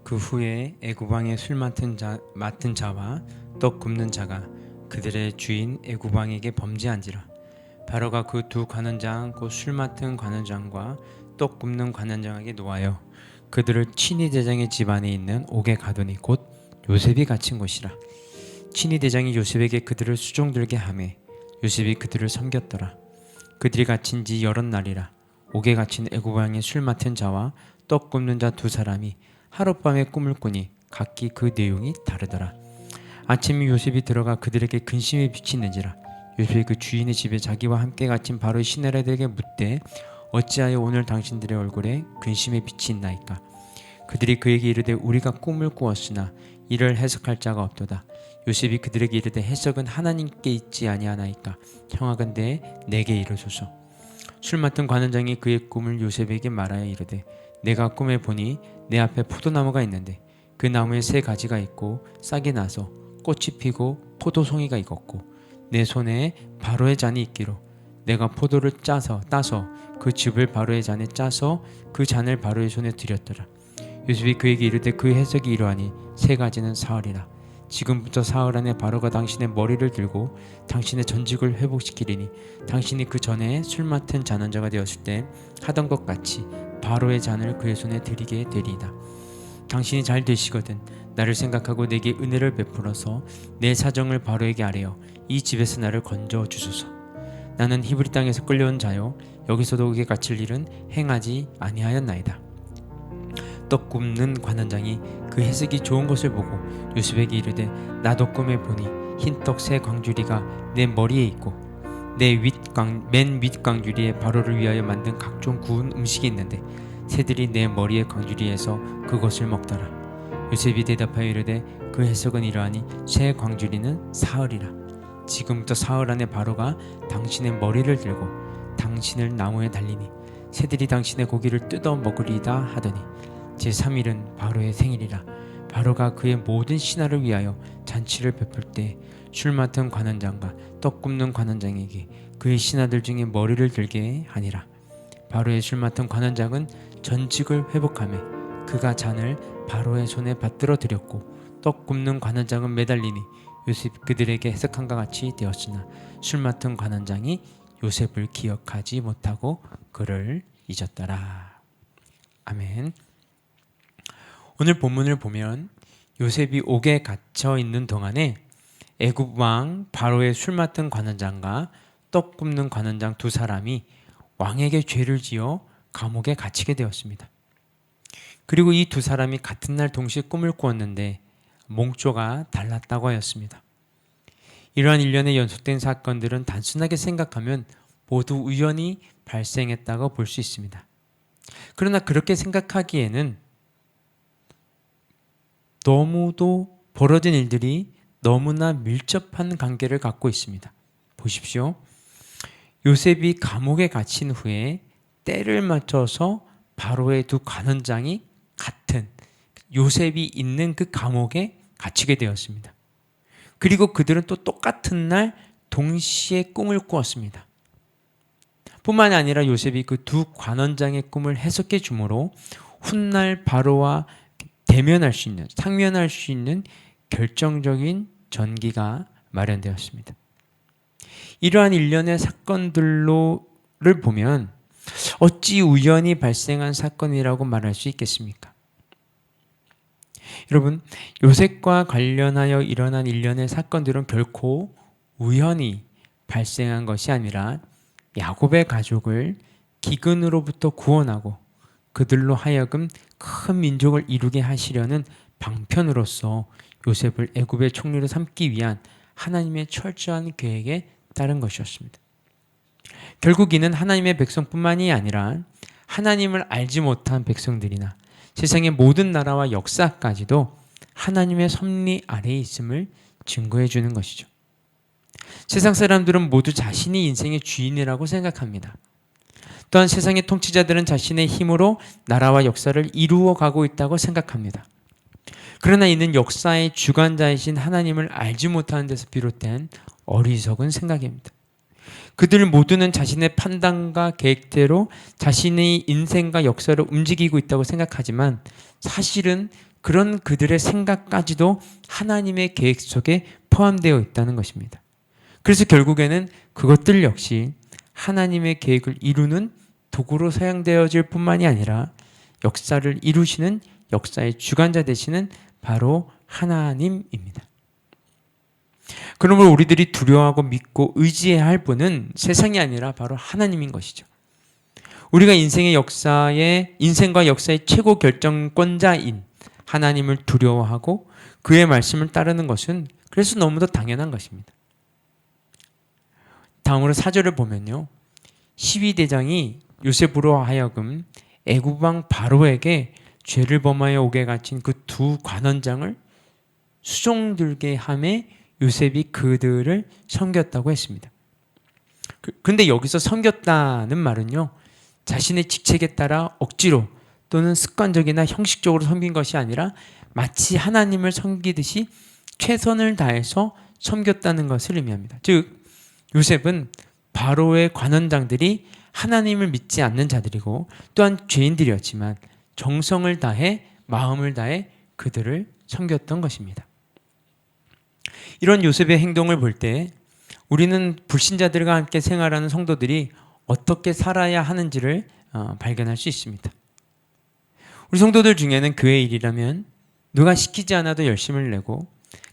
그 후에 애굽 왕의 술 맡은 자와 떡 굽는 자가 그들의 주인 애굽 왕에게 범죄한지라. 바로가 그 두 관원장 곧 술 맡은 관원장과 떡 굽는 관원장에게 노하여 그들을 친위 대장의 집 안에 있는 옥에 가두니 곧 요셉이 갇힌 곳이라. 친위 대장이 요셉에게 그들을 수종들게 하매 요셉이 그들을 섬겼더라. 그들이 갇힌 지 여럿 날이라. 옥에 갇힌 애굽 왕의 술 맡은 자와 떡 굽는 자 두 사람이 하룻밤에 꿈을 꾸니 각기 그 내용이 다르더라. 아침에 요셉이 들어가 그들에게 근심의 빛이 있는지라. 요셉이 그 주인의 집에 자기와 함께 갇힌 바로의 시내라들에게 묻되 어찌하여 오늘 당신들의 얼굴에 근심의 빛이 있나이까. 그들이 그에게 이르되 우리가 꿈을 꾸었으나 이를 해석할 자가 없도다. 요셉이 그들에게 이르되 해석은 하나님께 있지 아니하나이까. 청하건대 내게 이르소서. 술 맡은 관원장이 그의 꿈을 요셉에게 말하여 이르되 내가 꿈에 보니 내 앞에 포도나무가 있는데 그 나무에 세 가지가 있고 싹이 나서 꽃이 피고 포도송이가 익었고 내 손에 바로의 잔이 있기로 내가 포도를 따서 그 즙을 바로의 잔에 짜서 그 잔을 바로의 손에 드렸더라. 요셉이 그에게 이르되 그 해석이 이러하니 세 가지는 사흘이라. 지금부터 사흘 안에 바로가 당신의 머리를 들고 당신의 전직을 회복시키리니 당신이 그 전에 술 맡은 잔원자가 되었을 때 하던 것 같이 바로의 잔을 그의 손에 드리게 되리이다. 당신이 잘 되시거든 나를 생각하고 내게 은혜를 베풀어서 내 사정을 바로에게 아뢰어 이 집에서 나를 건져 주소서. 나는 히브리 땅에서 끌려온 자요 여기서도 옥에 갇힐 일은 행하지 아니하였나이다. 떡 굽는 관원장이 그 해석이 좋은 것을 보고 요셉에게 이르되 나도 꿈에 보니 흰떡 세 광주리가 내 머리에 있고 내 맨 윗 광주리에 바로를 위하여 만든 각종 구운 음식이 있는데 새들이 내 머리의 광주리에서 그것을 먹더라. 요셉이 대답하여 이르되 그 해석은 이러하니 새 광주리는 사흘이라. 지금부터 사흘 안에 바로가 당신의 머리를 들고 당신을 나무에 달리니 새들이 당신의 고기를 뜯어 먹으리이다 하더니 제3일은 바로의 생일이라. 바로가 그의 모든 신하를 위하여 잔치를 베풀 때 술 맡은 관원장과 떡 굽는 관원장에게 그의 신하들 중에 머리를 들게 하니라. 바로의 술 맡은 관원장은 전직을 회복하며 그가 잔을 바로의 손에 받들어 드렸고 떡 굽는 관원장은 매달리니 요셉 그들에게 해석한과 같이 되었으나 술 맡은 관원장이 요셉을 기억하지 못하고 그를 잊었더라. 아멘. 오늘 본문을 보면 요셉이 옥에 갇혀 있는 동안에 애굽 왕 바로의 술 맡은 관원장과 떡 굽는 관원장 두 사람이 왕에게 죄를 지어 감옥에 갇히게 되었습니다. 그리고 이 두 사람이 같은 날 동시에 꿈을 꾸었는데 몽조가 달랐다고 하였습니다. 이러한 일련의 연속된 사건들은 단순하게 생각하면 모두 우연히 발생했다고 볼 수 있습니다. 그러나 그렇게 생각하기에는 너무도 벌어진 일들이 너무나 밀접한 관계를 갖고 있습니다. 보십시오. 요셉이 감옥에 갇힌 후에 때를 맞춰서 바로의 두 관원장이 같은 요셉이 있는 그 감옥에 갇히게 되었습니다. 그리고 그들은 또 똑같은 날 동시에 꿈을 꾸었습니다. 뿐만 아니라 요셉이 그 두 관원장의 꿈을 해석해 주므로 훗날 바로와 대면할 수 있는, 상면할 수 있는 결정적인 전기가 마련되었습니다. 이러한 일련의 사건들을 보면 어찌 우연히 발생한 사건이라고 말할 수 있겠습니까? 여러분, 요셉과 관련하여 일어난 일련의 사건들은 결코 우연히 발생한 것이 아니라 야곱의 가족을 기근으로부터 구원하고 그들로 하여금 큰 민족을 이루게 하시려는 방편으로서 요셉을 애굽의 총리로 삼기 위한 하나님의 철저한 계획에 따른 것이었습니다. 결국 이는 하나님의 백성뿐만이 아니라 하나님을 알지 못한 백성들이나 세상의 모든 나라와 역사까지도 하나님의 섭리 아래에 있음을 증거해 주는 것이죠. 세상 사람들은 모두 자신이 인생의 주인이라고 생각합니다. 또한 세상의 통치자들은 자신의 힘으로 나라와 역사를 이루어 가고 있다고 생각합니다. 그러나 이는 역사의 주관자이신 하나님을 알지 못하는 데서 비롯된 어리석은 생각입니다. 그들 모두는 자신의 판단과 계획대로 자신의 인생과 역사를 움직이고 있다고 생각하지만 사실은 그런 그들의 생각까지도 하나님의 계획 속에 포함되어 있다는 것입니다. 그래서 결국에는 그것들 역시 하나님의 계획을 이루는 도구로 사용되어질 뿐만이 아니라 역사를 이루시는 역사의 주관자 되시는 바로 하나님입니다. 그러므로 우리들이 두려워하고 믿고 의지해야 할 분은 세상이 아니라 바로 하나님인 것이죠. 우리가 인생과 역사의 최고 결정권자인 하나님을 두려워하고 그의 말씀을 따르는 것은 그래서 너무도 당연한 것입니다. 다음으로 4절을 보면요. 12대장이 요셉으로 하여금 애굽왕 바로에게 죄를 범하여 옥에 갇힌 그 두 관원장을 수종들게 함에 요셉이 그들을 섬겼다고 했습니다. 근데 여기서 섬겼다는 말은요. 자신의 직책에 따라 억지로 또는 습관적이나 형식적으로 섬긴 것이 아니라 마치 하나님을 섬기듯이 최선을 다해서 섬겼다는 것을 의미합니다. 즉 요셉은 바로의 관원장들이 하나님을 믿지 않는 자들이고 또한 죄인들이었지만 정성을 다해 마음을 다해 그들을 섬겼던 것입니다. 이런 요셉의 행동을 볼 때 우리는 불신자들과 함께 생활하는 성도들이 어떻게 살아야 하는지를 발견할 수 있습니다. 우리 성도들 중에는 교회 일이라면 누가 시키지 않아도 열심을 내고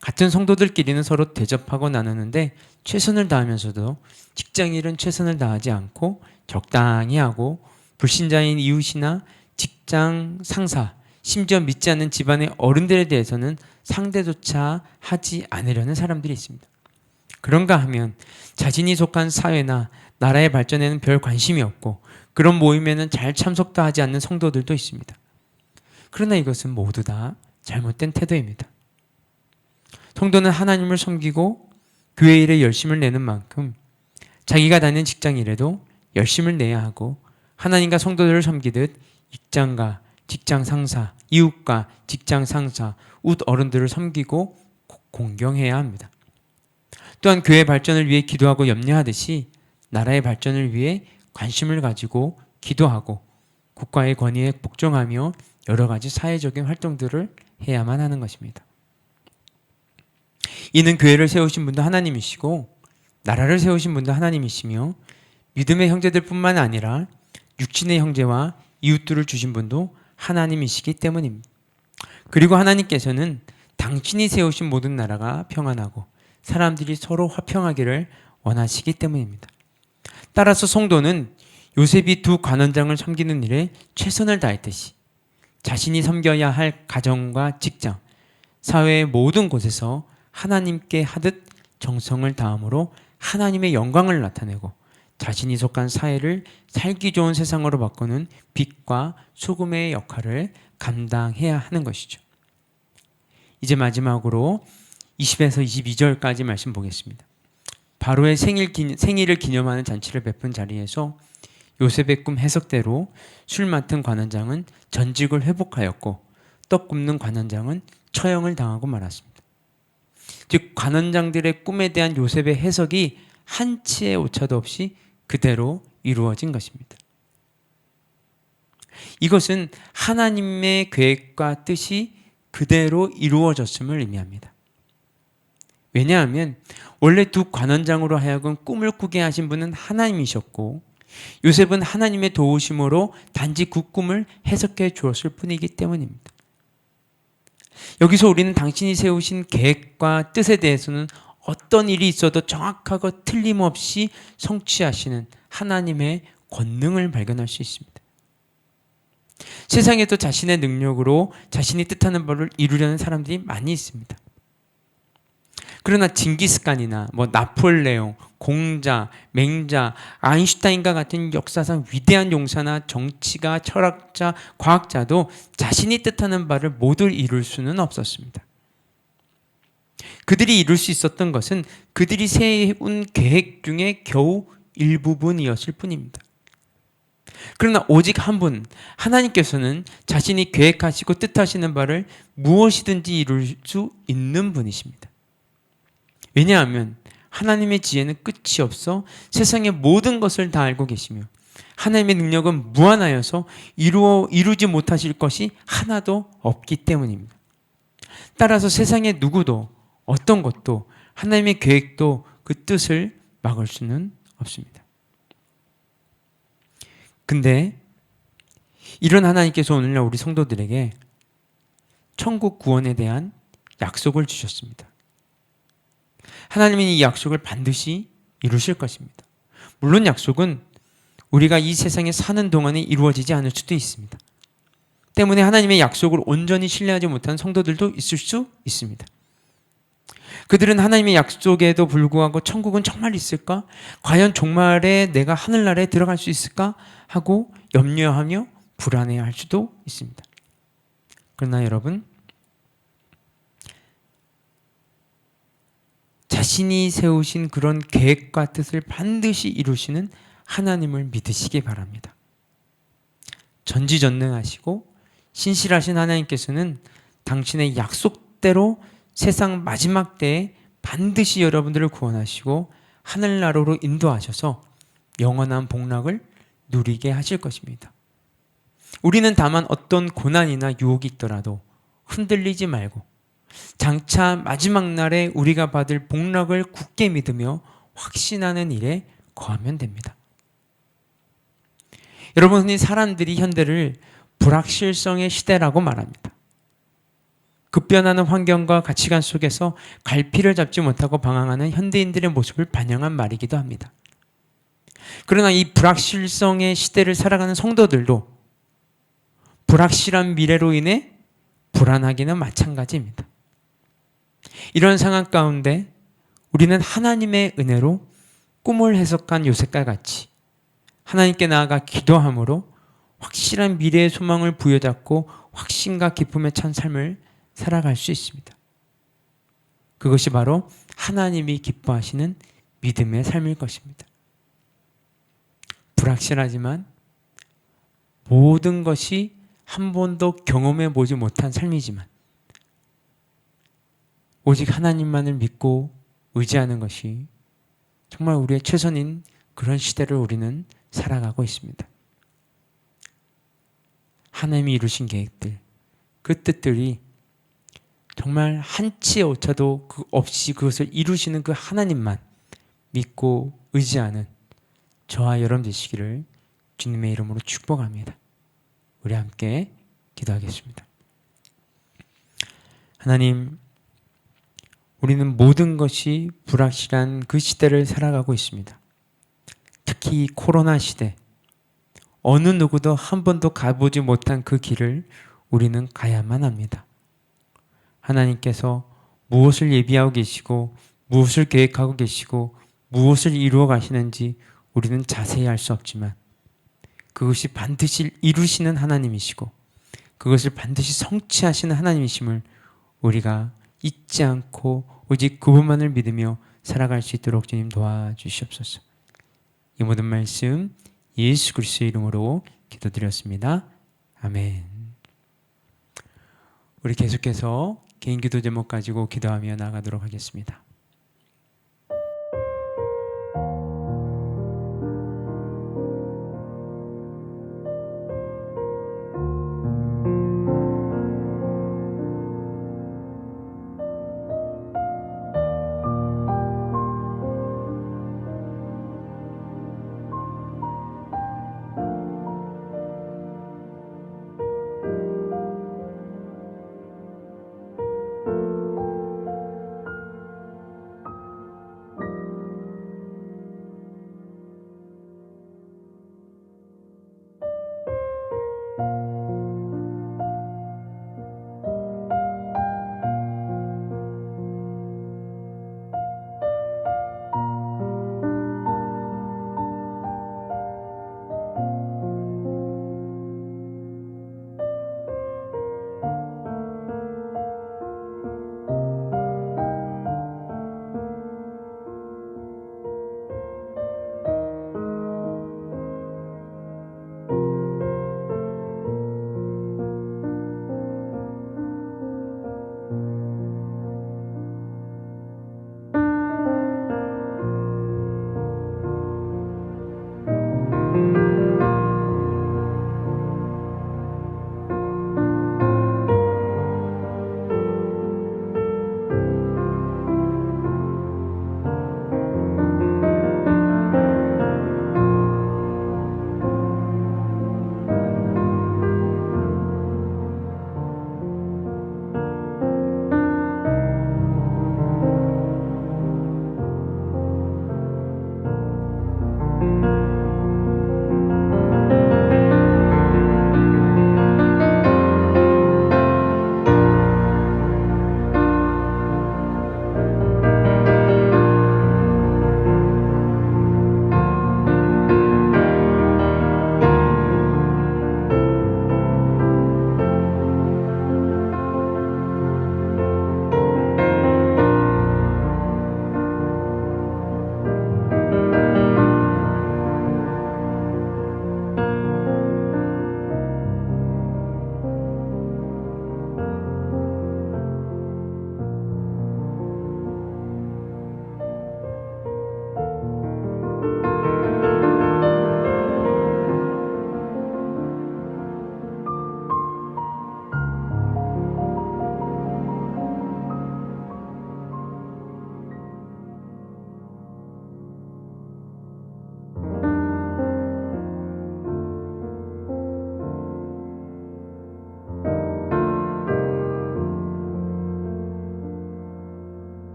같은 성도들끼리는 서로 대접하고 나누는데 최선을 다하면서도 직장일은 최선을 다하지 않고 적당히 하고 불신자인 이웃이나 직장 상사, 심지어 믿지 않는 집안의 어른들에 대해서는 상대조차 하지 않으려는 사람들이 있습니다. 그런가 하면 자신이 속한 사회나 나라의 발전에는 별 관심이 없고 그런 모임에는 잘 참석도 하지 않는 성도들도 있습니다. 그러나 이것은 모두 다 잘못된 태도입니다. 성도는 하나님을 섬기고 교회 일에 열심을 내는 만큼 자기가 다니는 직장 일에도 열심을 내야 하고 하나님과 성도들을 섬기듯 직장가, 직장 상사, 이웃과 직장 상사, 웃 어른들을 섬기고 공경해야 합니다. 또한 교회 발전을 위해 기도하고 염려하듯이 나라의 발전을 위해 관심을 가지고 기도하고 국가의 권위에 복종하며 여러 가지 사회적인 활동들을 해야만 하는 것입니다. 이는 교회를 세우신 분도 하나님이시고 나라를 세우신 분도 하나님이시며 믿음의 형제들 뿐만 아니라 육신의 형제와 이웃들을 주신 분도 하나님이시기 때문입니다. 그리고 하나님께서는 당신이 세우신 모든 나라가 평안하고 사람들이 서로 화평하기를 원하시기 때문입니다. 따라서 성도는 요셉이 두 관원장을 섬기는 일에 최선을 다했듯이 자신이 섬겨야 할 가정과 직장, 사회의 모든 곳에서 하나님께 하듯 정성을 다함으로 하나님의 영광을 나타내고 자신이 속한 사회를 살기 좋은 세상으로 바꾸는 빛과 소금의 역할을 감당해야 하는 것이죠. 이제 마지막으로 20에서 22절까지 말씀 보겠습니다. 바로의 생일을 기념하는 잔치를 베푼 자리에서 요셉의 꿈 해석대로 술 맡은 관원장은 전직을 회복하였고 떡 굽는 관원장은 처형을 당하고 말았습니다. 즉 관원장들의 꿈에 대한 요셉의 해석이 한치의 오차도 없이 그대로 이루어진 것입니다. 이것은 하나님의 계획과 뜻이 그대로 이루어졌음을 의미합니다. 왜냐하면 원래 두 관원장으로 하여금 꿈을 꾸게 하신 분은 하나님이셨고 요셉은 하나님의 도우심으로 단지 그 꿈을 해석해 주었을 뿐이기 때문입니다. 여기서 우리는 당신이 세우신 계획과 뜻에 대해서는 어떤 일이 있어도 정확하고 틀림없이 성취하시는 하나님의 권능을 발견할 수 있습니다. 세상에도 자신의 능력으로 자신이 뜻하는 바를 이루려는 사람들이 많이 있습니다. 그러나 징기스칸이나 나폴레옹, 공자, 맹자, 아인슈타인과 같은 역사상 위대한 용사나 정치가, 철학자, 과학자도 자신이 뜻하는 바를 모두 이룰 수는 없었습니다. 그들이 이룰 수 있었던 것은 그들이 세운 계획 중에 겨우 일부분이었을 뿐입니다. 그러나 오직 한 분, 하나님께서는 자신이 계획하시고 뜻하시는 바를 무엇이든지 이룰 수 있는 분이십니다. 왜냐하면 하나님의 지혜는 끝이 없어 세상의 모든 것을 다 알고 계시며 하나님의 능력은 무한하여서 이루지 못하실 것이 하나도 없기 때문입니다. 따라서 세상의 누구도 어떤 것도 하나님의 계획도 그 뜻을 막을 수는 없습니다. 근데 이런 하나님께서 오늘날 우리 성도들에게 천국 구원에 대한 약속을 주셨습니다. 하나님은 이 약속을 반드시 이루실 것입니다. 물론 약속은 우리가 이 세상에 사는 동안에 이루어지지 않을 수도 있습니다. 때문에 하나님의 약속을 온전히 신뢰하지 못한 성도들도 있을 수 있습니다. 그들은 하나님의 약속에도 불구하고 천국은 정말 있을까? 과연 종말에 내가 하늘나라에 들어갈 수 있을까? 하고 염려하며 불안해할 수도 있습니다. 그러나 여러분, 자신이 세우신 그런 계획과 뜻을 반드시 이루시는 하나님을 믿으시기 바랍니다. 전지전능하시고 신실하신 하나님께서는 당신의 약속대로 세상 마지막 때에 반드시 여러분들을 구원하시고 하늘나라로 인도하셔서 영원한 복락을 누리게 하실 것입니다. 우리는 다만 어떤 고난이나 유혹이 있더라도 흔들리지 말고 장차 마지막 날에 우리가 받을 복락을 굳게 믿으며 확신하는 일에 거하면 됩니다. 여러분, 흔히 사람들이 현대를 불확실성의 시대라고 말합니다. 급변하는 환경과 가치관 속에서 갈피를 잡지 못하고 방황하는 현대인들의 모습을 반영한 말이기도 합니다. 그러나 이 불확실성의 시대를 살아가는 성도들도 불확실한 미래로 인해 불안하기는 마찬가지입니다. 이런 상황 가운데 우리는 하나님의 은혜로 꿈을 해석한 요셉과 같이 하나님께 나아가 기도함으로 확실한 미래의 소망을 부여잡고 확신과 기쁨에 찬 삶을 살아갈 수 있습니다. 그것이 바로 하나님이 기뻐하시는 믿음의 삶일 것입니다. 불확실하지만 모든 것이 한 번도 경험해 보지 못한 삶이지만 오직 하나님만을 믿고 의지하는 것이 정말 우리의 최선인 그런 시대를 우리는 살아가고 있습니다. 하나님이 이루신 계획들, 그 뜻들이 정말 한치의 오차도 없이 그것을 이루시는 그 하나님만 믿고 의지하는 저와 여러분 되시기를 주님의 이름으로 축복합니다. 우리 함께 기도하겠습니다. 하나님, 우리는 모든 것이 불확실한 그 시대를 살아가고 있습니다. 특히 이 코로나 시대, 어느 누구도 한 번도 가보지 못한 그 길을 우리는 가야만 합니다. 하나님께서 무엇을 예비하고 계시고 무엇을 계획하고 계시고 무엇을 이루어 가시는지 우리는 자세히 알 수 없지만 그것이 반드시 이루시는 하나님이시고 그것을 반드시 성취하시는 하나님이심을 우리가 잊지 않고 오직 그분만을 믿으며 살아갈 수 있도록 주님 도와주시옵소서. 이 모든 말씀 예수 그리스도의 이름으로 기도드렸습니다. 아멘. 우리 계속해서 개인 기도 제목 가지고 기도하며 나아가도록 하겠습니다.